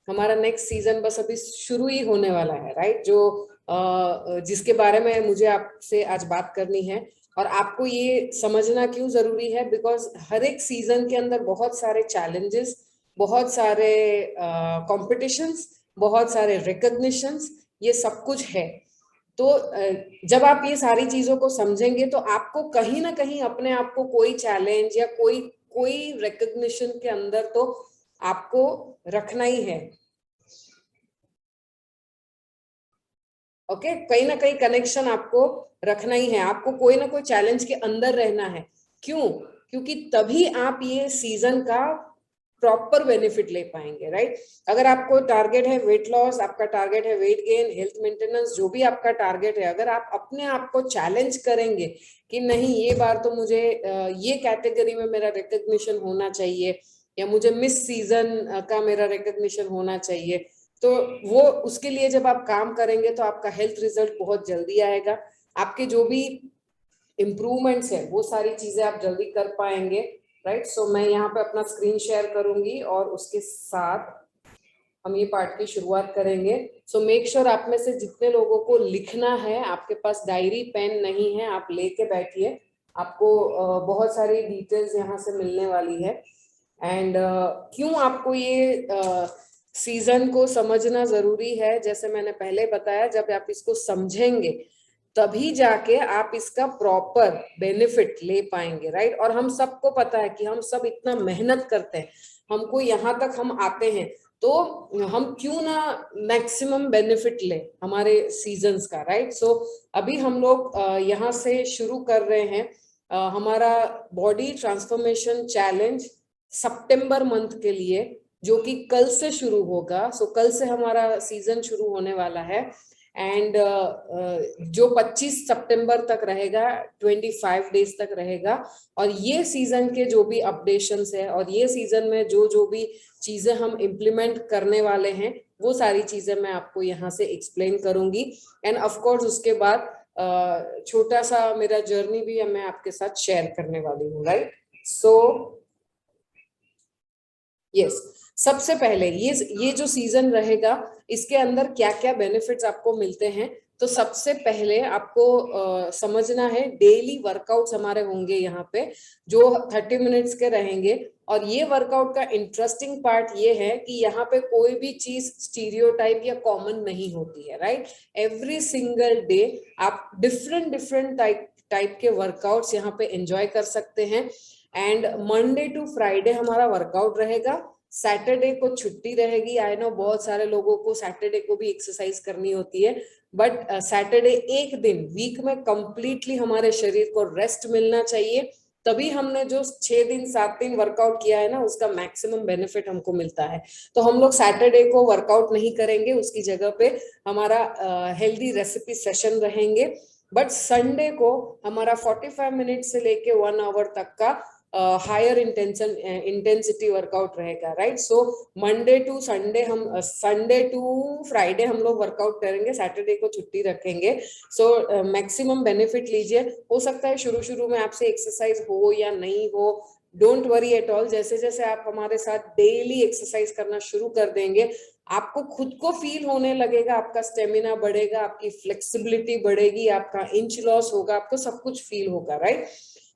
हमारा next season बस अभी शुरू ही होने वाला है, राइट? जो जिसके बारे में मुझे आपसे आज बात करनी है। और आपको ये समझना क्यों जरूरी है, बिकॉज हर एक सीजन के अंदर बहुत सारे चैलेंजेस, बहुत सारे कॉम्पिटिशन्स, बहुत सारे रिकॉग्निशंस, ये सब कुछ है। तो जब आप ये सारी चीजों को समझेंगे तो आपको कहीं ना कहीं अपने आप को कोई चैलेंज या कोई कोई रिकॉग्निशन के अंदर तो आपको रखना ही है। ओके, कहीं ना कहीं कनेक्शन आपको रखना ही है, आपको कोई ना कोई चैलेंज के अंदर रहना है। क्यों? क्योंकि तभी आप ये सीजन का प्रॉपर बेनिफिट ले पाएंगे, राइट? अगर आपको टारगेट है वेट लॉस, आपका टारगेट है वेट गेन, हेल्थ मेंटेनेंस, जो भी आपका टारगेट है, अगर आप अपने आप को चैलेंज करेंगे कि नहीं ये बार तो मुझे ये कैटेगरी में मेरा रिकॉग्निशन होना चाहिए, या मुझे मिस सीजन का मेरा रिकॉग्निशन होना चाहिए, तो वो उसके लिए जब आप काम करेंगे तो आपका हेल्थ रिजल्ट बहुत जल्दी आएगा। आपके जो भी इम्प्रूवमेंट्स है वो सारी चीजें आप जल्दी कर पाएंगे, राइट? सो मैं यहाँ पे अपना स्क्रीन शेयर करूंगी और उसके साथ हम ये पार्ट की शुरुआत करेंगे। सो मेक श्योर आप में से जितने लोगों को लिखना है, आपके पास डायरी पेन नहीं है, आप लेके बैठिए। आपको बहुत सारी डिटेल्स यहाँ से मिलने वाली है। एंड क्यों आपको ये सीजन को समझना जरूरी है, जैसे मैंने पहले बताया, जब आप इसको समझेंगे तभी जाके आप इसका प्रॉपर बेनिफिट ले पाएंगे, राइट? और हम सबको पता है कि हम सब इतना मेहनत करते हैं, हमको यहाँ तक हम आते हैं, तो हम क्यों ना मैक्सिमम बेनिफिट ले हमारे सीजन्स का, राइट? सो अभी हम लोग यहाँ से शुरू कर रहे हैं हमारा बॉडी ट्रांसफॉर्मेशन चैलेंज सितंबर मंथ के लिए, जो कि कल से शुरू होगा। सो कल से हमारा सीजन शुरू होने वाला है। एंड जो 25 सितंबर तक रहेगा, 25 डेज तक रहेगा। और ये सीजन के जो भी अपडेशंस है और ये सीजन में जो जो भी चीजें हम इम्प्लीमेंट करने वाले हैं, वो सारी चीजें मैं आपको यहाँ से एक्सप्लेन करूंगी। एंड ऑफ कोर्स उसके बाद छोटा सा मेरा जर्नी भी मैं आपके साथ शेयर करने वाली हूँ, राइट? सो यस, सबसे पहले ये जो सीजन रहेगा, इसके अंदर क्या क्या बेनिफिट्स आपको मिलते हैं। तो सबसे पहले आपको समझना है, डेली वर्कआउट्स हमारे होंगे यहाँ पे, जो 30 मिनट्स के रहेंगे। और ये वर्कआउट का इंटरेस्टिंग पार्ट ये है कि यहाँ पे कोई भी चीज स्टीरियोटाइप या कॉमन नहीं होती है, राइट? एवरी सिंगल डे आप डिफरेंट डिफरेंट टाइप के वर्कआउट्स यहाँ पे एंजॉय कर सकते हैं। एंड मंडे टू फ्राइडे हमारा वर्कआउट रहेगा, सैटरडे को छुट्टी रहेगी। आई नो बहुत सारे लोगों को सैटरडे को भी एक्सरसाइज करनी होती है, बट सैटरडे एक दिन वीक में कंप्लीटली हमारे शरीर को रेस्ट मिलना चाहिए। तभी हमने जो 6 दिन 7 दिन वर्कआउट किया है ना, उसका मैक्सिमम बेनिफिट हमको मिलता है। तो हम लोग सैटरडे को वर्कआउट नहीं करेंगे, उसकी जगह पे हमारा हेल्दी रेसिपी सेशन रहेंगे। बट संडे को हमारा 45 मिनट से लेके 1 आवर तक का हायर इंटेंसिटी वर्कआउट रहेगा, right? So Monday to Sunday हम संडे टू फ्राइडे हम लोग वर्कआउट करेंगे, सैटरडे को छुट्टी रखेंगे। सो मैक्सिमम बेनिफिट लीजिए। हो सकता है शुरू शुरू में आपसे एक्सरसाइज हो या नहीं हो, डोंट वरी एट ऑल। जैसे जैसे आप हमारे साथ डेली एक्सरसाइज करना शुरू कर देंगे, आपको खुद को फील होने लगेगा, आपका स्टेमिना बढ़ेगा, आपकी फ्लेक्सिबिलिटी बढ़ेगी, आपका इंच लॉस होगा, आपको सब कुछ फील होगा, राइट?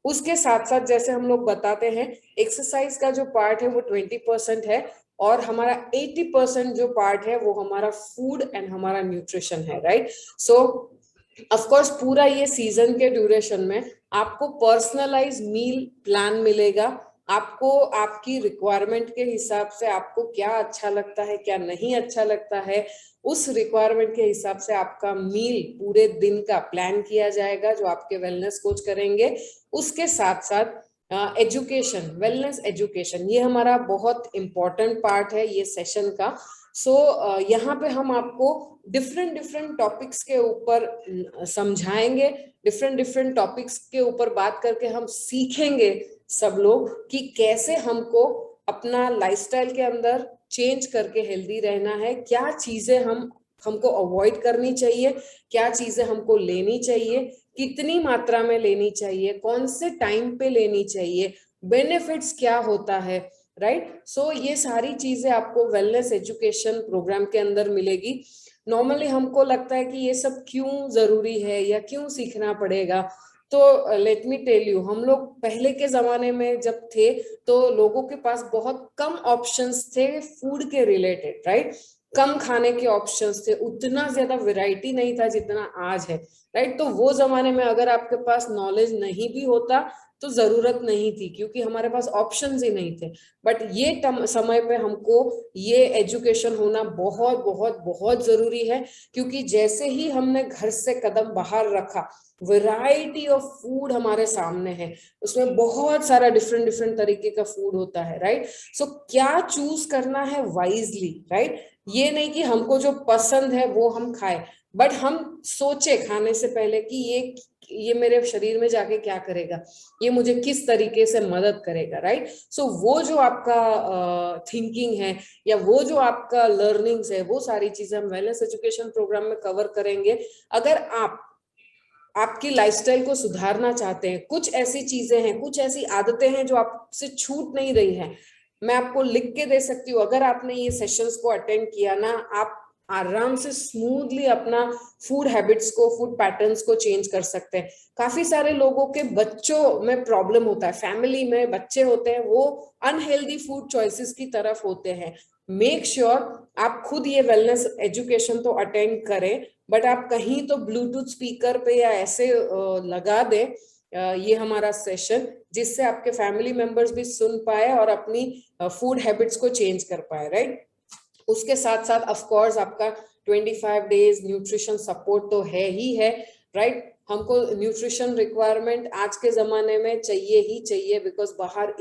उसके साथ साथ जैसे हम लोग बताते हैं, एक्सरसाइज का जो पार्ट है वो 20% है, और हमारा 80% जो पार्ट है वो हमारा फूड एंड हमारा न्यूट्रिशन है, राइट? सो ऑफ कोर्स पूरा ये सीजन के ड्यूरेशन में आपको पर्सनलाइज मील प्लान मिलेगा। आपको आपकी रिक्वायरमेंट के हिसाब से आपको क्या अच्छा लगता है, क्या नहीं अच्छा लगता है, उस रिक्वायरमेंट के हिसाब से आपका मील पूरे दिन का प्लान किया जाएगा, जो आपके वेलनेस कोच करेंगे। उसके साथ साथ एजुकेशन, वेलनेस एजुकेशन, ये हमारा बहुत इंपॉर्टेंट पार्ट है ये सेशन का। सो यहाँ पे हम आपको डिफरेंट डिफरेंट टॉपिक्स के ऊपर समझाएंगे, डिफरेंट डिफरेंट टॉपिक्स के ऊपर बात करके हम सीखेंगे सब लोग कि कैसे हमको अपना लाइफस्टाइल के अंदर चेंज करके हेल्दी रहना है, क्या चीजें हमको अवॉइड करनी चाहिए, क्या चीजें हमको लेनी चाहिए, कितनी मात्रा में लेनी चाहिए, कौन से टाइम पे लेनी चाहिए, बेनिफिट्स क्या होता है, राइट। सो ये सारी चीजें आपको वेलनेस एजुकेशन प्रोग्राम के अंदर मिलेगी। नॉर्मली हमको लगता है कि ये सब क्यों जरूरी है या क्यों सीखना पड़ेगा, तो लेट मी टेल यू, हम लोग पहले के जमाने में जब थे तो लोगों के पास बहुत कम ऑप्शंस थे फूड के रिलेटेड, राइट। कम खाने के ऑप्शंस थे, उतना ज्यादा वैरायटी नहीं था जितना आज है, राइट। तो वो जमाने में अगर आपके पास नॉलेज नहीं भी होता तो जरूरत नहीं थी, क्योंकि हमारे पास ऑप्शंस ही नहीं थे। बट ये समय पे हमको ये एजुकेशन होना बहुत बहुत बहुत जरूरी है, क्योंकि जैसे ही हमने घर से कदम बाहर रखा, वैरायटी ऑफ फूड हमारे सामने है, उसमें बहुत सारा डिफरेंट डिफरेंट तरीके का फूड होता है, राइट। सो क्या चूज करना है वाइजली, राइट। ये नहीं कि हमको जो पसंद है वो हम खाए, बट हम सोचे खाने से पहले कि ये मेरे शरीर में जाके क्या करेगा, ये मुझे किस तरीके से मदद करेगा, राइट। सो वो जो आपका थिंकिंग है या वो जो आपका लर्निंग्स है, वो सारी चीजें हम वेलनेस एजुकेशन प्रोग्राम में कवर करेंगे। अगर आप आपकी लाइफस्टाइल को सुधारना चाहते हैं, कुछ ऐसी चीजें हैं, कुछ ऐसी आदतें हैं जो आपसे छूट नहीं रही हैं, मैं आपको लिख के दे सकती हूँ। अगर आपने ये सेशंस को अटेंड किया ना, आप आराम से स्मूथली अपना फूड हैबिट्स को, फूड पैटर्न्स को चेंज कर सकते हैं। काफी सारे लोगों के बच्चों में प्रॉब्लम होता है, फैमिली में बच्चे होते हैं वो अनहेल्दी फूड चॉइसेस की तरफ होते हैं। मेक श्योर आप खुद ये वेलनेस एजुकेशन तो अटेंड करें, बट आप कहीं तो ब्लूटूथ स्पीकर पे या ऐसे लगा दें ये हमारा सेशन, जिससे आपके फैमिली मेंबर्स भी सुन पाए और अपनी फूड हैबिट्स को चेंज कर पाए, राइट। उसके साथ साथ ऑफ कोर्स आपका 25 डेज न्यूट्रिशन सपोर्ट तो है ही है, राइट। हमको न्यूट्रिशन रिक्वायरमेंट आज के जमाने में चाहिए ही चाहिए, बिकॉज बाहर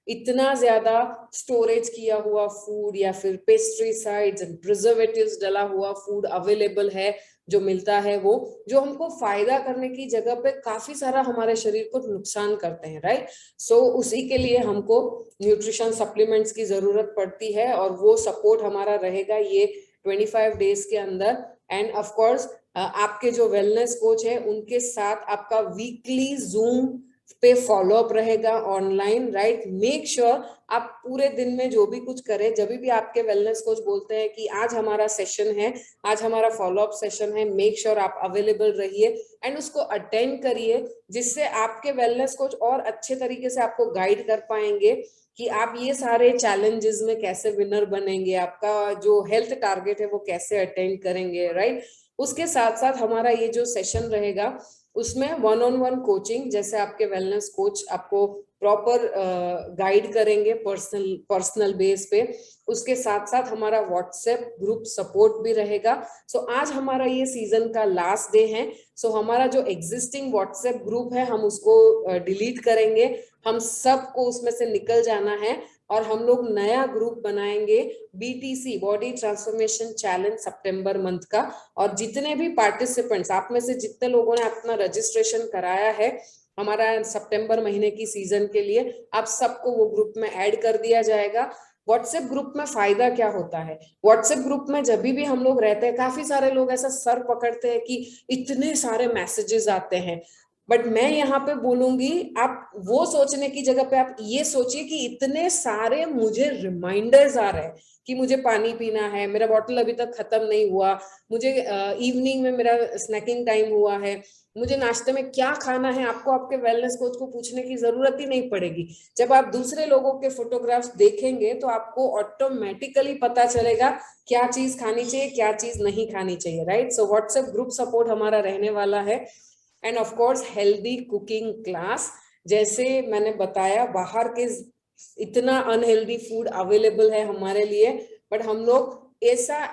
इतना ज्यादा स्टोरेज किया हुआ फूड या फिर पेस्ट्रीसाइड्स एंड प्रिजर्वेटिव्स डला हुआ फूड अवेलेबल है, जो मिलता है वो, जो हमको फायदा करने की जगह पे काफी सारा हमारे शरीर को नुकसान करते हैं, राइट। सो उसी के लिए हमको न्यूट्रिशन सप्लीमेंट्स की जरूरत पड़ती है, और वो सपोर्ट हमारा रहेगा ये 25 डेज के अंदर। एंड ऑफ कोर्स आपके जो वेलनेस कोच है उनके साथ आपका वीकली जूम पे फॉलो अप रहेगा ऑनलाइन, राइट। मेक श्योर आप पूरे दिन में जो भी कुछ करें, जब भी आपके वेलनेस कोच बोलते हैं कि आज हमारा सेशन है, आज हमारा फॉलो अप सेशन है, मेक श्योर आप अवेलेबल रहिए एंड उसको अटेंड करिए, जिससे आपके वेलनेस कोच और अच्छे तरीके से आपको गाइड कर पाएंगे कि आप ये सारे चैलेंजेस में कैसे विनर बनेंगे, आपका जो हेल्थ टारगेट है वो कैसे अटेंड करेंगे, राइट। उसके साथ साथ हमारा ये जो सेशन रहेगा उसमें 1-on-1 कोचिंग, जैसे आपके वेलनेस कोच आपको प्रॉपर गाइड करेंगे पर्सनल बेस पे। उसके साथ साथ हमारा व्हाट्सएप ग्रुप सपोर्ट भी रहेगा। सो आज हमारा ये सीजन का लास्ट डे है, सो हमारा जो एग्जिस्टिंग व्हाट्सएप ग्रुप है हम उसको डिलीट करेंगे, हम सबको उसमें से निकल जाना है और हम लोग नया ग्रुप बनाएंगे BTC बॉडी ट्रांसफॉर्मेशन चैलेंज सितंबर मंथ का। और जितने भी पार्टिसिपेंट्स, आप में से जितने लोगों ने अपना रजिस्ट्रेशन कराया है हमारा सितंबर महीने की सीजन के लिए, आप सबको वो ग्रुप में ऐड कर दिया जाएगा। व्हाट्सएप ग्रुप में फायदा क्या होता है, व्हाट्सएप ग्रुप में जब भी हम लोग रहते हैं, काफी सारे लोग ऐसा सर पकड़ते हैं कि इतने सारे मैसेजेस आते हैं, बट मैं यहाँ पे बोलूंगी आप वो सोचने की जगह पे आप ये सोचिए कि इतने सारे मुझे रिमाइंडर्स आ रहे हैं कि मुझे पानी पीना है, मेरा बॉटल अभी तक खत्म नहीं हुआ, मुझे इवनिंग में मेरा स्नैकिंग टाइम हुआ है, मुझे नाश्ते में क्या खाना है। आपको आपके वेलनेस कोच को पूछने की जरूरत ही नहीं पड़ेगी। जब आप दूसरे लोगों के फोटोग्राफ्स देखेंगे तो आपको ऑटोमेटिकली पता चलेगा क्या चीज खानी चाहिए, क्या चीज नहीं खानी चाहिए, right. So WhatsApp group support हमारा रहने वाला है। End of course healthy cooking class, जैसे मैंने बताया बाहर के इतना अनहेल्दी फूड अवेलेबल है हमारे लिए, बट हम लोग ऐसा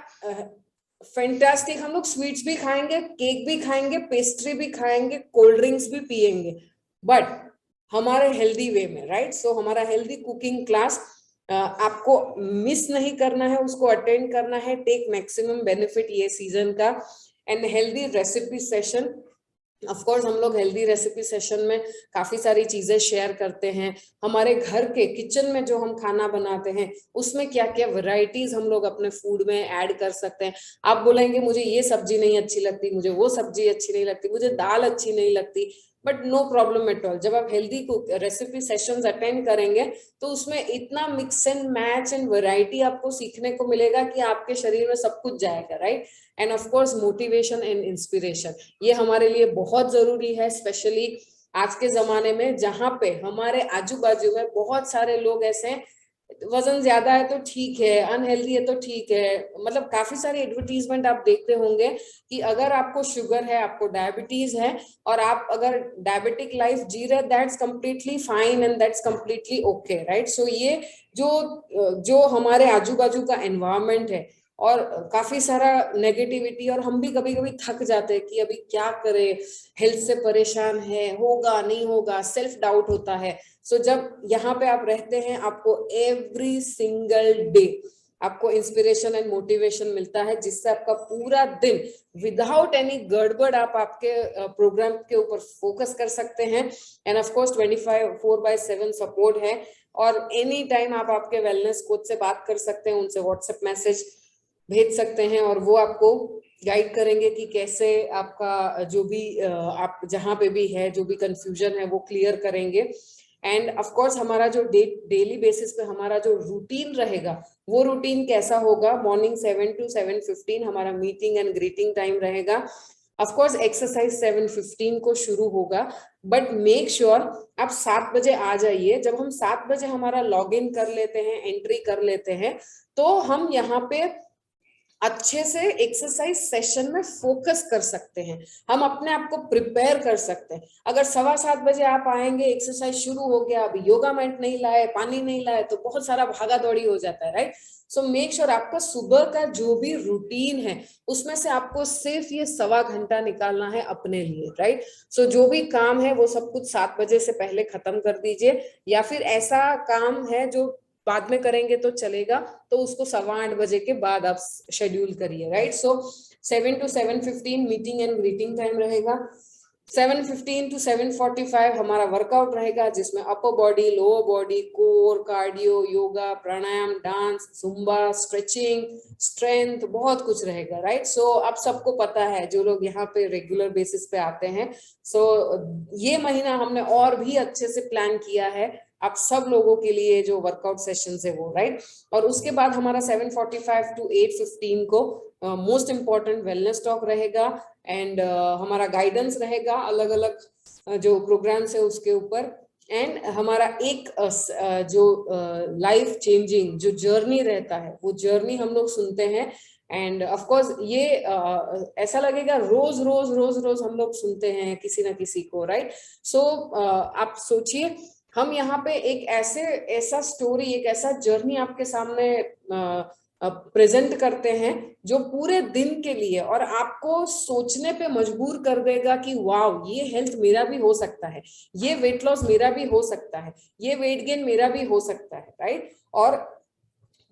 फैंटास्टिक, हम लोग स्वीट्स भी खाएंगे, केक भी खाएंगे, पेस्ट्री भी खाएंगे, कोल्ड ड्रिंक्स भी पिएंगे, बट हमारे हेल्दी वे में, राइट। सो हमारा हेल्दी कुकिंग क्लास आपको मिस नहीं करना है, उसको अटेंड करना है, टेक मैक्सिमम बेनिफिट ये सीजन का। And healthy recipe session, of course हम लोग हेल्दी रेसिपी सेशन में काफी सारी चीजें शेयर करते हैं, हमारे घर के किचन में जो हम खाना बनाते हैं उसमें क्या क्या वैरायटीज हम लोग अपने फूड में ऐड कर सकते हैं। आप बोलेंगे मुझे ये सब्जी नहीं अच्छी लगती, मुझे वो सब्जी अच्छी नहीं लगती, मुझे दाल अच्छी नहीं लगती, but no problem at all. जब आप हेल्दी रेसिपी सेशंस अटेंड करेंगे तो उसमें इतना mix and match and variety आपको सीखने को मिलेगा कि आपके शरीर में सब कुछ जाएगा, right. End of course motivation and inspiration, ये हमारे लिए बहुत जरूरी है, स्पेशली आज के जमाने में जहां पे हमारे आजू बाजू में बहुत सारे लोग ऐसे हैं, वजन ज्यादा है तो ठीक है, अनहेल्दी है तो ठीक है, मतलब काफी सारे एडवर्टीजमेंट आप देखते होंगे कि अगर आपको शुगर है, आपको डायबिटीज है और आप अगर डायबिटिक लाइफ जी रहे, that's completely fine and that's completely okay, right. So ये जो हमारे आजू बाजू का एनवायरमेंट है और काफी सारा नेगेटिविटी, और हम भी कभी कभी थक जाते हैं कि अभी क्या करें, हेल्थ से परेशान है, होगा नहीं होगा, सेल्फ डाउट होता है। सो जब यहाँ पे आप रहते हैं, आपको एवरी सिंगल डे आपको इंस्पिरेशन एंड मोटिवेशन मिलता है, जिससे आपका पूरा दिन विदाउट एनी गड़बड़ आप आपके प्रोग्राम के ऊपर फोकस कर सकते हैं। एंड ऑफ कोर्स 24/7 सपोर्ट है, और एनी टाइम आप आपके वेलनेस कोच से बात कर सकते हैं, उनसे व्हाट्सएप मैसेज भेज सकते हैं और वो आपको गाइड करेंगे कि कैसे आपका जो भी आप जहाँ पे भी है, जो भी कंफ्यूजन है वो क्लियर करेंगे। एंड ऑफ कोर्स हमारा जो डेली बेसिस पे हमारा जो रूटीन रहेगा, वो रूटीन कैसा होगा, मॉर्निंग 7 to 7:15 हमारा मीटिंग एंड ग्रीटिंग टाइम रहेगा। ऑफ कोर्स एक्सरसाइज 7:15 को शुरू होगा, बट मेक श्योर आप 7 बजे आ जाइए। जब हम 7 बजे हमारा लॉग इन कर लेते हैं, एंट्री कर लेते हैं, तो हम यहाँ पे अच्छे से एक्सरसाइज सेशन में फोकस कर सकते हैं, हम अपने आप को प्रिपेयर कर सकते हैं। अगर 7:15 बजे आप आएंगे, एक्सरसाइज शुरू हो गया, अभी योगा मैट नहीं लाए, पानी नहीं लाए, तो बहुत सारा भागा दौड़ी हो जाता है, राइट। सो मेक श्योर आपका सुबह का जो भी रूटीन है उसमें से आपको सिर्फ ये 1.25 घंटा निकालना है अपने लिए, राइट। सो जो भी काम है वो सब कुछ 7 बजे से पहले खत्म कर दीजिए, या फिर ऐसा काम है जो बाद में करेंगे तो चलेगा, तो उसको 8:15 बजे के बाद आप शेड्यूल करिए, right. So 7 to 7:15 meeting and greeting time रहेगा। 7:15 to 7:45 हमारा वर्कआउट रहेगा, जिसमें upper body, lower body, core, cardio, yoga, pranayama, dance, Zumba, stretching, strength, बहुत कुछ रहेगा, राइट। सो आप सबको पता है, जो लोग यहाँ पे रेगुलर बेसिस पे आते हैं, सो ये महीना हमने और भी अच्छे से प्लान किया है आप सब लोगों के लिए जो वर्कआउट सेशंस है वो, राइट। और उसके बाद हमारा 7:45 to 8:15 को मोस्ट इम्पॉर्टेंट वेलनेस टॉक रहेगा, एंड हमारा गाइडेंस रहेगा अलग अलग जो प्रोग्राम्स है उसके ऊपर। एंड हमारा एक जो लाइफ चेंजिंग जो जर्नी रहता है, वो जर्नी हम लोग सुनते हैं। एंड ऑफ कोर्स ये ऐसा लगेगा रोज रोज रोज रोज हम लोग सुनते हैं किसी ना किसी को, राइट। सो आप सोचिए, हम यहाँ पे एक ऐसा स्टोरी, एक ऐसा जर्नी आपके सामने प्रेजेंट करते हैं जो पूरे दिन के लिए और आपको सोचने पे मजबूर कर देगा कि वाव, ये हेल्थ मेरा भी हो सकता है, ये वेट लॉस मेरा भी हो सकता है, ये वेट गेन मेरा भी हो सकता है, राइट। और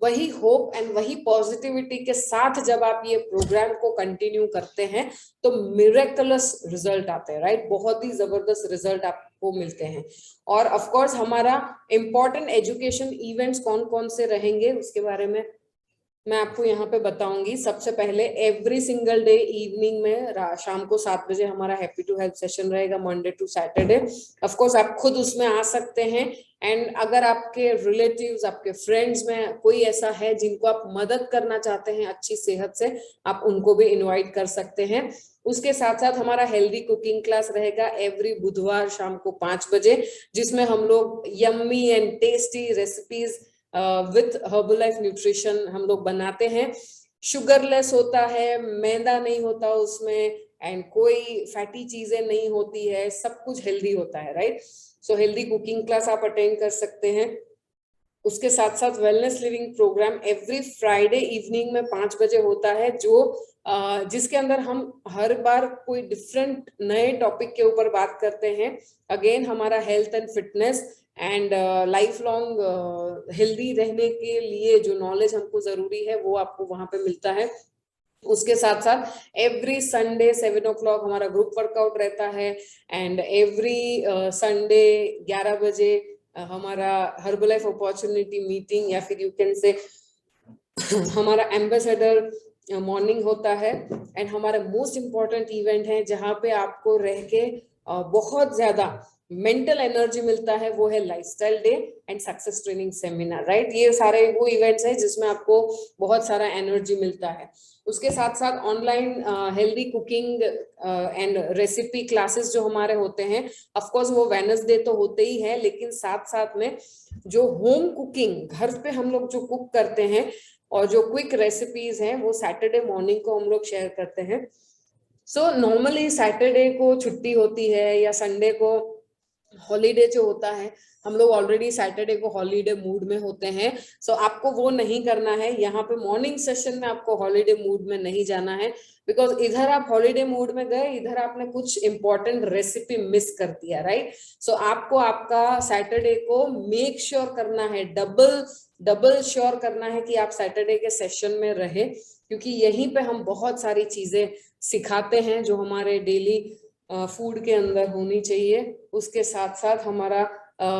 वही होप एंड वही पॉजिटिविटी के साथ जब आप ये प्रोग्राम को कंटिन्यू करते हैं तो मिरेकलस रिजल्ट आते हैं, राइट। बहुत ही जबरदस्त रिजल्ट आपको मिलते हैं। और ऑफ कोर्स हमारा इम्पोर्टेंट एजुकेशन इवेंट्स कौन कौन से रहेंगे उसके बारे में मैं आपको यहाँ पे बताऊंगी। सबसे पहले एवरी सिंगल डे इवनिंग में शाम को 7 बजे हमारा हैप्पी टू हेल्प सेशन रहेगा, Monday to Saturday. Of course आप खुद उसमें आ सकते हैं, एंड अगर आपके रिलेटिव्स, आपके फ्रेंड्स में कोई ऐसा है जिनको आप मदद करना चाहते हैं अच्छी सेहत से, आप उनको भी इनवाइट कर सकते हैं। उसके साथ साथ हमारा हेल्दी कुकिंग क्लास रहेगा एवरी बुधवार शाम को 5 बजे, जिसमें हम लोग yummy and tasty recipes with Herbalife nutrition हम लोग बनाते हैं। शुगरलेस होता है, मैदा नहीं होता उसमें, एंड कोई फैटी चीजें नहीं होती है, सब कुछ हेल्दी होता है, right. So healthy cooking class आप अटेंड कर सकते हैं। उसके साथ साथ wellness living program every Friday evening में 5 बजे होता है, जो जिसके अंदर हम हर बार कोई डिफरेंट नए टॉपिक के ऊपर बात करते हैं। अगेन हमारा health and fitness and life long healthy रहने के लिए जो नॉलेज हमको जरूरी है वो आपको वहां पे मिलता है। उसके साथ साथ एवरी संडे 7 o'clock हमारा ग्रुप वर्कआउट रहता है, एंड एवरी संडे 11 बजे हमारा हर्बलाइफ अपॉर्चुनिटी मीटिंग, या फिर यू कैन से हमारा एम्बेसडर मॉर्निंग होता है। एंड हमारा मोस्ट इम्पॉर्टेंट इवेंट है जहाँ पे आपको रह के बहुत ज्यादा मेंटल एनर्जी मिलता है, वो है lifestyle day and success training seminar, right. ये सारे वो इवेंट्स हैं जिसमें आपको बहुत सारा एनर्जी मिलता है। उसके साथ साथ online healthy cooking and recipe classes जो हमारे होते हैं, ऑफ कोर्स वो वेडनेसडे तो होते ही है, लेकिन साथ साथ में जो होम कुकिंग घर पे हम लोग जो कुक करते हैं और जो क्विक रेसिपीज हैं वो सैटरडे मॉर्निंग को हम लोग शेयर करते हैं। सो नॉर्मली सैटरडे को छुट्टी होती है या संडे को हॉलीडे जो होता है, हम लोग ऑलरेडी सैटरडे को हॉलीडे मूड में होते हैं। सो आपको वो नहीं करना है, यहाँ पे मॉर्निंग सेशन में आपको हॉलीडे मूड में नहीं जाना है, बिकॉज इधर आप हॉलीडे मूड में गए, इधर आपने कुछ इंपॉर्टेंट रेसिपी मिस कर दिया, राइट। सो आपको आपका सैटरडे को मेक श्योर करना है, डबल श्योर करना है कि आप सैटरडे के सेशन में रहे, क्योंकि यहीं पे हम बहुत सारी चीजें सिखाते हैं जो हमारे डेली फूड के अंदर होनी चाहिए। उसके साथ साथ हमारा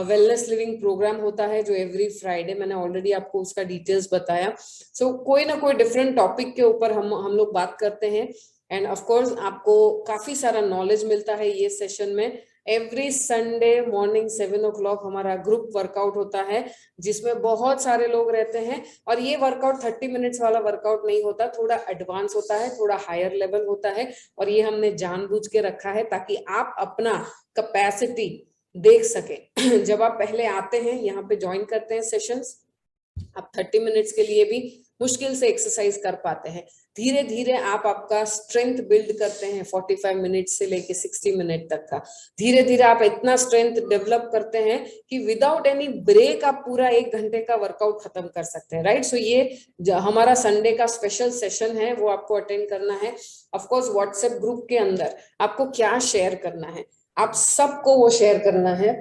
वेलनेस लिविंग प्रोग्राम होता है जो एवरी फ्राइडे, मैंने ऑलरेडी आपको उसका डिटेल्स बताया। सो कोई ना कोई डिफरेंट टॉपिक के ऊपर हम लोग बात करते हैं, एंड ऑफ कोर्स आपको काफी सारा नॉलेज मिलता है ये सेशन में। एवरी संडे मॉर्निंग 7 o'clock हमारा ग्रुप वर्कआउट होता है, जिसमें बहुत सारे लोग रहते हैं। और ये वर्कआउट 30 मिनट्स वाला वर्कआउट नहीं होता, थोड़ा एडवांस होता है, थोड़ा हायर लेवल होता है, और ये हमने जानबूझ के रखा है ताकि आप अपना कैपेसिटी देख सके। जब आप पहले आते हैं यहाँ पे ज्वाइन करते हैं सेशंस, आप 30 मिनट्स के लिए भी मुश्किल से एक्सरसाइज कर पाते हैं। धीरे धीरे आप आपका स्ट्रेंथ बिल्ड करते हैं, 45 मिनट से लेके 60 मिनट तक का। धीरे धीरे आप इतना स्ट्रेंथ डेवलप करते हैं कि विदाउट एनी ब्रेक आप पूरा 1 घंटे का वर्कआउट खत्म कर सकते हैं, राइट। सो ये हमारा संडे का स्पेशल सेशन है, वो आपको अटेंड करना है। ऑफकोर्स व्हाट्सएप ग्रुप के अंदर आपको क्या शेयर करना है, आप सबको वो शेयर करना है,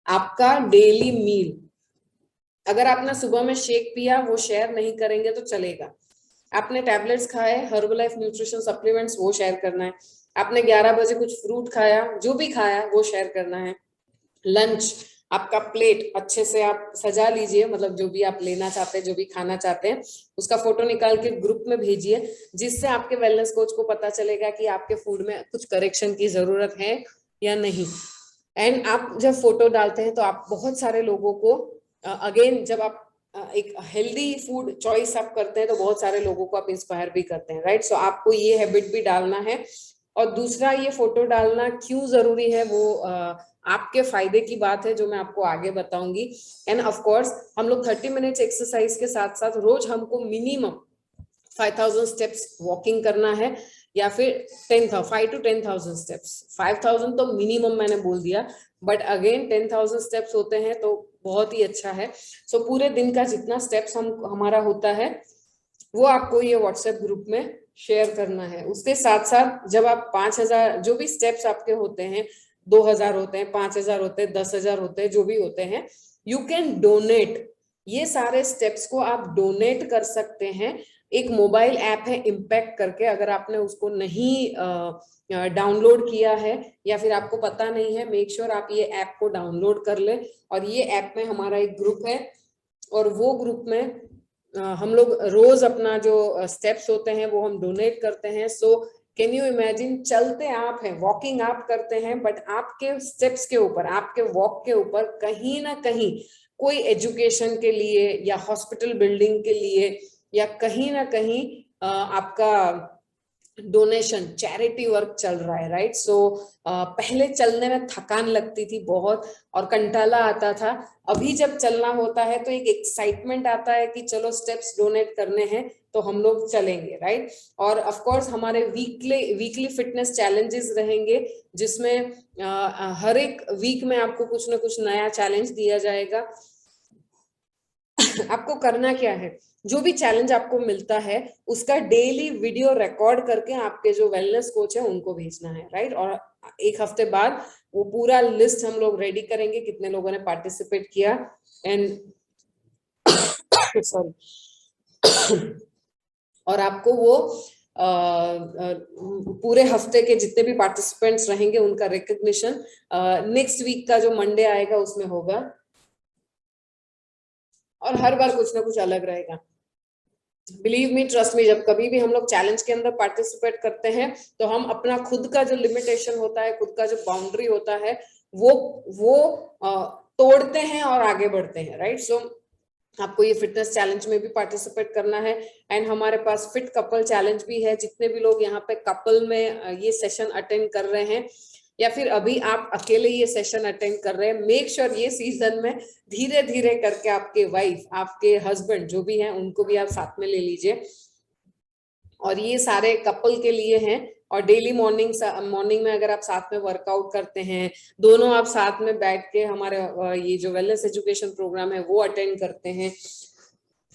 आपका डेली मील। अगर आपने सुबह में शेक पिया, वो शेयर नहीं करेंगे तो चलेगा। आपने टैबलेट्स खाए, हर्बलाइफ न्यूट्रिशन सप्लीमेंट्स, वो शेयर करना है। आपने 11 बजे कुछ फ्रूट खाया, जो भी खाया वो शेयर करना है। लंच, आपका प्लेट अच्छे से आप सजा लीजिए, मतलब जो भी आप लेना चाहते हैं, जो भी खाना चाहते हैं, उसका फोटो निकाल के ग्रुप में भेजिए, जिससे आपके वेलनेस कोच को पता चलेगा कि आपके फूड में कुछ करेक्शन की जरूरत है या नहीं। एंड आप जब फोटो डालते हैं तो आप बहुत सारे लोगों को अगेन जब आप एक हेल्दी फूड चॉइस आप करते हैं तो बहुत सारे लोगों को आप इंस्पायर भी करते हैं, राइट। सो आपको ये हैबिट भी डालना है। और दूसरा, ये फोटो डालना क्यों जरूरी है, वो आपके फायदे की बात है, जो मैं आपको आगे बताऊंगी। एंड ऑफ कोर्स हम लोग 30 मिनट्स एक्सरसाइज के साथ साथ रोज हमको मिनिमम 5000 स्टेप्स वॉकिंग करना है, या फिर 5 to 10,000 स्टेप्स। 5000 तो मिनिमम मैंने बोल दिया, बट अगेन 10,000 स्टेप्स होते हैं तो बहुत ही अच्छा है। सो पूरे दिन का जितना स्टेप्स हमारा होता है वो आपको ये व्हाट्सएप ग्रुप में शेयर करना है। उसके साथ साथ जब आप 5000 जो भी स्टेप्स आपके होते हैं, 2000 होते हैं, 5000 होते हैं, 10,000 होते हैं, जो भी होते हैं, यू कैन डोनेट। ये सारे स्टेप्स को आप डोनेट कर सकते हैं। एक मोबाइल ऐप है इम्पैक्ट करके, अगर आपने उसको नहीं डाउनलोड किया है या फिर आपको पता नहीं है, मेक श्योर आप ये ऐप को डाउनलोड कर ले। और ये ऐप में हमारा एक ग्रुप है, और वो ग्रुप में हम लोग रोज अपना जो स्टेप्स होते हैं वो हम डोनेट करते हैं। सो कैन यू इमेजिन, चलते आप हैं, वॉकिंग आप करते हैं, बट आपके स्टेप्स के ऊपर, आपके वॉक के ऊपर कहीं ना कहीं कोई एजुकेशन के लिए या हॉस्पिटल बिल्डिंग के लिए या कहीं ना कहीं आपका डोनेशन, चैरिटी वर्क चल रहा है, राइट। सो पहले चलने में थकान लगती थी बहुत और कंटाला आता था। अभी जब चलना होता है तो एक एक्साइटमेंट आता है कि चलो स्टेप्स डोनेट करने हैं तो हम लोग चलेंगे, राइट। और ऑफ कोर्स हमारे वीकली फिटनेस चैलेंजेस रहेंगे, जिसमें हर एक वीक में आपको कुछ ना कुछ नया चैलेंज दिया जाएगा। आपको करना क्या है, जो भी चैलेंज आपको मिलता है उसका डेली वीडियो रिकॉर्ड करके आपके जो वेलनेस कोच है उनको भेजना है, राइट। और 1 हफ्ते बाद वो पूरा लिस्ट हम लोग रेडी करेंगे, कितने लोगों ने पार्टिसिपेट किया, एंड सॉरी और आपको वो पूरे हफ्ते के जितने भी पार्टिसिपेंट्स रहेंगे उनका रिकग्निशन नेक्स्ट वीक का जो मंडे आएगा उसमें होगा। और हर बार कुछ ना कुछ अलग रहेगा। बिलीव मी, ट्रस्ट मी, जब कभी भी हम लोग चैलेंज के अंदर पार्टिसिपेट करते हैं तो हम अपना खुद का जो लिमिटेशन होता है, खुद का जो बाउंड्री होता है, वो तोड़ते हैं और आगे बढ़ते हैं, राइट। सो आपको ये फिटनेस चैलेंज में भी पार्टिसिपेट करना है। एंड हमारे पास फिट कपल चैलेंज भी है। जितने भी लोग यहाँ पे कपल में ये सेशन अटेंड कर रहे हैं या फिर अभी आप अकेले ये सेशन अटेंड कर रहे हैं, मेक श्योर ये सीजन में धीरे धीरे करके आपके वाइफ, आपके हस्बैंड जो भी हैं, उनको भी आप साथ में ले लीजिए। और ये सारे कपल के लिए हैं। और डेली मॉर्निंग में अगर आप साथ में वर्कआउट करते हैं, दोनों आप साथ में बैठ के हमारे ये जो वेलनेस एजुकेशन प्रोग्राम है वो अटेंड करते हैं,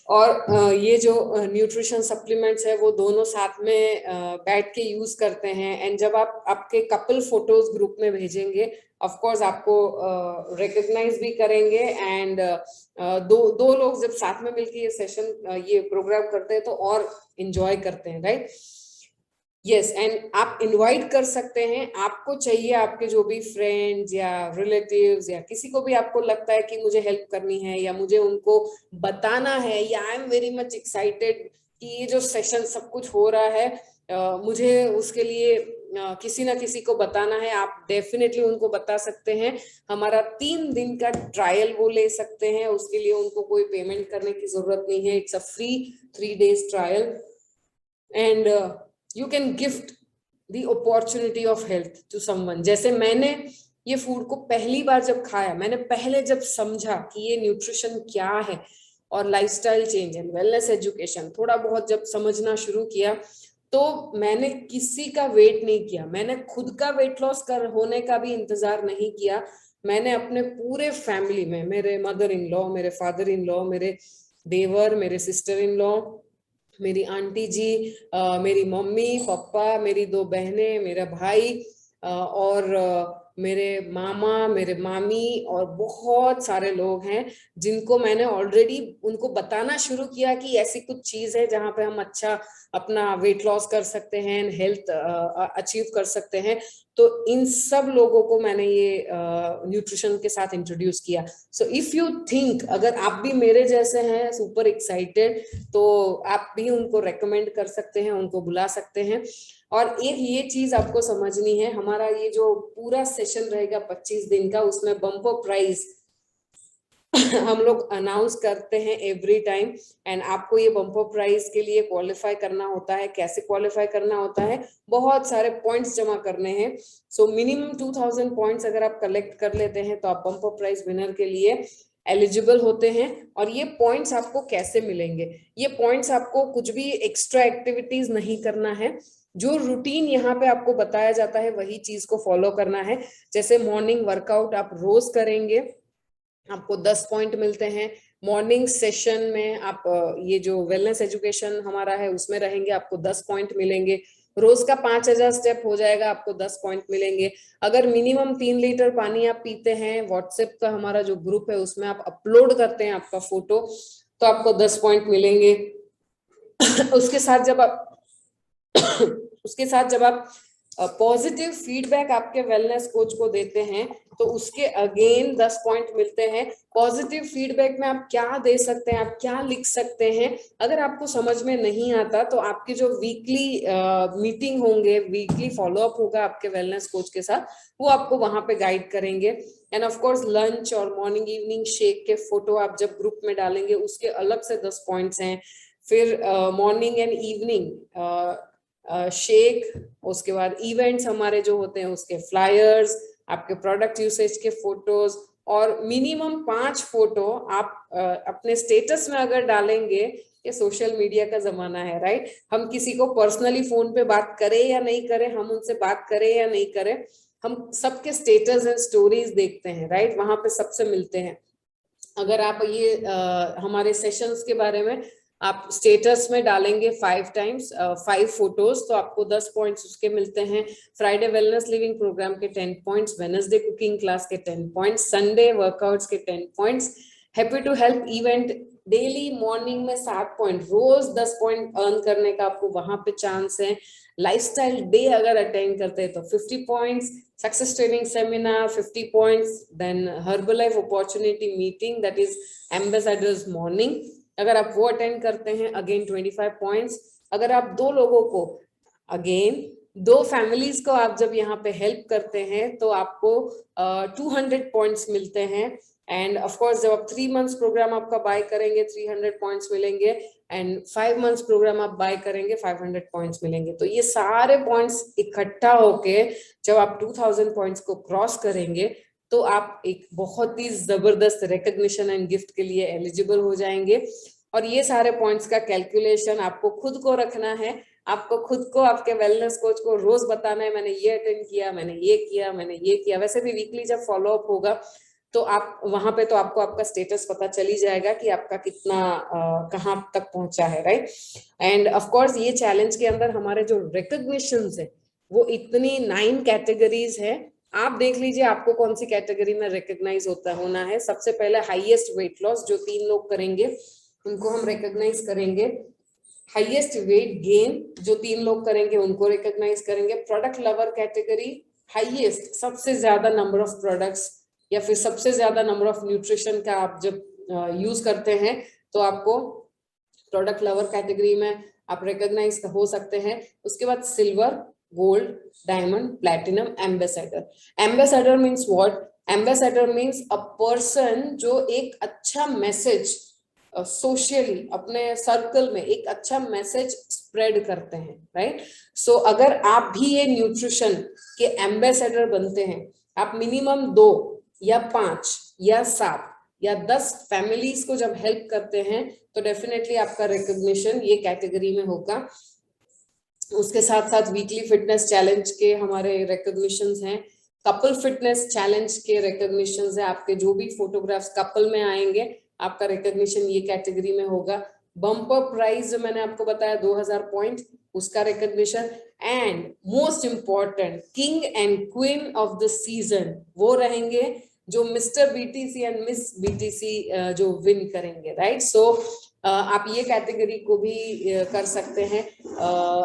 और ये जो न्यूट्रिशन सप्लीमेंट्स है वो दोनों साथ में बैठ के यूज करते हैं। एंड जब आप आपके कपल फोटोज ग्रुप में भेजेंगे, ऑफ कोर्स आपको रिकॉग्नाइज भी करेंगे। एंड दो लोग जब साथ में मिलकर ये सेशन, ये प्रोग्राम करते हैं तो और एंजॉय करते हैं, राइट। यस, एंड आप इनवाइट कर सकते हैं। आपको चाहिए आपके जो भी फ्रेंड्स या रिलेटिव्स या किसी को भी आपको लगता है कि मुझे हेल्प करनी है या मुझे उनको बताना है, या I am very much excited कि ये जो सेशन सब कुछ हो रहा है, मुझे उसके लिए किसी ना किसी को बताना है, आप डेफिनेटली उनको बता सकते हैं। हमारा 3 दिन का ट्रायल वो ले सकते हैं, उसके लिए उनको कोई पेमेंट करने की जरूरत नहीं है। It's a free 3 days trial. And you can gift the opportunity of health to someone. जैसे मैंने ये फूड को पहली बार जब खाया, मैंने पहले जब समझा कि ये न्यूट्रिशन क्या है और lifestyle change and wellness education थोड़ा बहुत जब समझना शुरू किया, तो मैंने किसी का वेट नहीं किया। मैंने खुद का वेट लॉस कर होने का भी इंतजार नहीं किया। मैंने अपने पूरे फैमिली में, मेरे मदर इन लॉ, मेरे फादर इन लॉ, मेरे देवर, मेरे सिस्टर इन लॉ, मेरी आंटी जी, मेरी मम्मी पापा, मेरी 2 बहनें, मेरा भाई, और मेरे मामा, मेरे मामी, और बहुत सारे लोग हैं जिनको मैंने ऑलरेडी उनको बताना शुरू किया कि ऐसी कुछ चीज है जहां पे हम अच्छा अपना वेट लॉस कर सकते हैं, हेल्थ अचीव कर सकते हैं। तो इन सब लोगों को मैंने ये न्यूट्रिशन के साथ इंट्रोड्यूस किया। सो इफ यू थिंक, अगर आप भी मेरे जैसे हैं सुपर एक्साइटेड, तो आप भी उनको रेकमेंड कर सकते हैं, उनको बुला सकते हैं। और एक ये चीज आपको समझनी है, हमारा ये जो पूरा सेशन रहेगा 25 दिन का, उसमें बम्पर प्राइज हम लोग अनाउंस करते हैं एवरी टाइम। एंड आपको ये बम्पर प्राइज के लिए क्वालिफाई करना होता है। कैसे क्वालिफाई करना होता है? बहुत सारे पॉइंट्स जमा करने हैं। सो मिनिमम 2000 पॉइंट्स अगर आप कलेक्ट कर लेते हैं तो आप बम्पर प्राइज विनर के लिए एलिजिबल होते हैं। और ये पॉइंट्स आपको कैसे मिलेंगे? ये पॉइंट्स आपको कुछ भी एक्स्ट्रा एक्टिविटीज नहीं करना है। जो रूटीन यहाँ पे आपको बताया जाता है वही चीज को फॉलो करना है। जैसे मॉर्निंग वर्कआउट आप रोज करेंगे, आपको 10 पॉइंट मिलते हैं। मॉर्निंग सेशन में आप ये जो वेलनेस एजुकेशन हमारा है उसमें रहेंगे, आपको 10 पॉइंट मिलेंगे। रोज का 5000 स्टेप हो जाएगा, आपको 10 पॉइंट मिलेंगे। अगर मिनिमम 3 लीटर पानी आप पीते हैं, व्हाट्सएप का हमारा जो ग्रुप है उसमें आप अपलोड करते हैं आपका फोटो, तो आपको 10 पॉइंट मिलेंगे। उसके साथ जब आप उसके साथ जब आप पॉजिटिव फीडबैक आपके वेलनेस कोच को देते हैं तो उसके अगेन 10 पॉइंट मिलते हैं। पॉजिटिव फीडबैक में आप क्या दे सकते हैं, आप क्या लिख सकते हैं? अगर आपको समझ में नहीं आता तो आपकी जो वीकली मीटिंग होंगे, वीकली फॉलोअप होगा आपके वेलनेस कोच के साथ, वो आपको वहां पे गाइड करेंगे। एंड ऑफ कोर्स लंच और मॉर्निंग इवनिंग शेक के फोटो आप जब ग्रुप में डालेंगे उसके अलग से 10 पॉइंट्स हैं। फिर मॉर्निंग एंड इवनिंग शेक, उसके बाद इवेंट्स हमारे जो होते हैं उसके फ्लायर्स, आपके प्रोडक्ट यूसेज के फोटोज, और मिनिमम 5 फोटो आप अपने स्टेटस में अगर डालेंगे। ये सोशल मीडिया का जमाना है, राइट। हम किसी को पर्सनली फोन पे बात करें या नहीं करें, हम उनसे बात करें या नहीं करें, हम सबके स्टेटस एंड स्टोरीज देखते हैं, राइट। वहां पे सबसे मिलते हैं। अगर आप ये हमारे सेशंस के बारे में आप स्टेटस में डालेंगे 5 टाइम्स 5 फोटोज, तो आपको 10 पॉइंट्स उसके मिलते हैं। फ्राइडे वेलनेस लिविंग प्रोग्राम के 10 पॉइंट्स, वेडनेसडे कुकिंग क्लास के 10 पॉइंट्स, संडे वर्कआउट्स के 10 points, happy to help event daily morning में 7 पॉइंट, रोज 10 पॉइंट अर्न करने का आपको वहां पे चांस है। लाइफस्टाइल डे अगर अटेंड करते हैं तो 50 points, success training seminar 50 points, then Herbalife opportunity meeting, that is ambassadors morning, अगर आप वो अटेंड करते हैं अगेन 25 पॉइंट्स। अगर आप 2 लोगों को, अगेन 2 फैमिलीज को आप जब यहाँ पे हेल्प करते हैं तो आपको 200 पॉइंट्स मिलते हैं। एंड ऑफ कोर्स जब आप 3 मंथ्स प्रोग्राम आपका बाय करेंगे 300 पॉइंट्स मिलेंगे, एंड 5 मंथ्स प्रोग्राम आप बाय करेंगे 500 पॉइंट्स मिलेंगे। तो ये सारे पॉइंट्स इकट्ठा होके जब आप 2000 पॉइंट्स को क्रॉस करेंगे तो आप एक बहुत ही जबरदस्त रिकॉग्निशन एंड गिफ्ट के लिए एलिजिबल हो जाएंगे। और ये सारे पॉइंट्स का कैलकुलेशन आपको खुद को रखना है, आपको खुद को आपके वेलनेस कोच को रोज बताना है, मैंने ये अटेंड किया, मैंने ये किया, मैंने ये किया। वैसे भी वीकली जब फॉलो अप होगा तो आप वहां पे तो आपको आपका स्टेटस पता चल ही जाएगा कि आपका कितना कहाँ तक पहुंचा है, राइट। एंड ऑफ कोर्स ये चैलेंज के अंदर हमारे जो रिकॉग्निशंस है वो इतनी 9 कैटेगरीज है। आप देख लीजिए आपको कौन सी कैटेगरी में रिकॉग्नाइज होना है। सबसे पहले हाईएस्ट वेट लॉस जो 3 लोग करेंगे उनको हम रिकॉग्नाइज करेंगे। हाईएस्ट वेट गेन जो 3 लोग करेंगे उनको रिकॉग्नाइज करेंगे। प्रोडक्ट लवर कैटेगरी, हाईएस्ट सबसे ज्यादा नंबर ऑफ प्रोडक्ट्स या फिर सबसे ज्यादा नंबर ऑफ न्यूट्रिशन का आप जब यूज करते हैं तो आपको प्रोडक्ट लवर कैटेगरी में आप रिकॉग्नाइज हो सकते हैं। उसके बाद silver, gold, diamond, platinum, ambassador. Ambassador means what? Ambassador means a person जो एक अच्छा मैसेज सोशली अपने सर्कल में एक अच्छा मैसेज स्प्रेड करते हैं, राइट। सो अगर आप भी ये न्यूट्रिशन के एम्बेसडर बनते हैं, आप मिनिमम 2 या 5 या 7 या 10 फैमिलीज को जब हेल्प करते हैं तो डेफिनेटली आपका रिकॉग्निशन ये कैटेगरी में होगा। उसके साथ साथ वीकली फिटनेस चैलेंज के हमारे रिकॉग्निशंस हैं, कपल फिटनेस चैलेंज के रिकॉग्निशंस है। आपके जो भी फोटोग्राफ्स कपल में आएंगे आपका रिकॉग्निशन ये कैटेगरी में होगा। बम्पर प्राइज जो मैंने आपको बताया 2000 पॉइंट, उसका recognition. And most important, king and queen of the season वो रहेंगे जो mister BTC and miss BTC जो विन करेंगे, राइट। सो आप ये कैटेगरी को भी कर सकते हैं।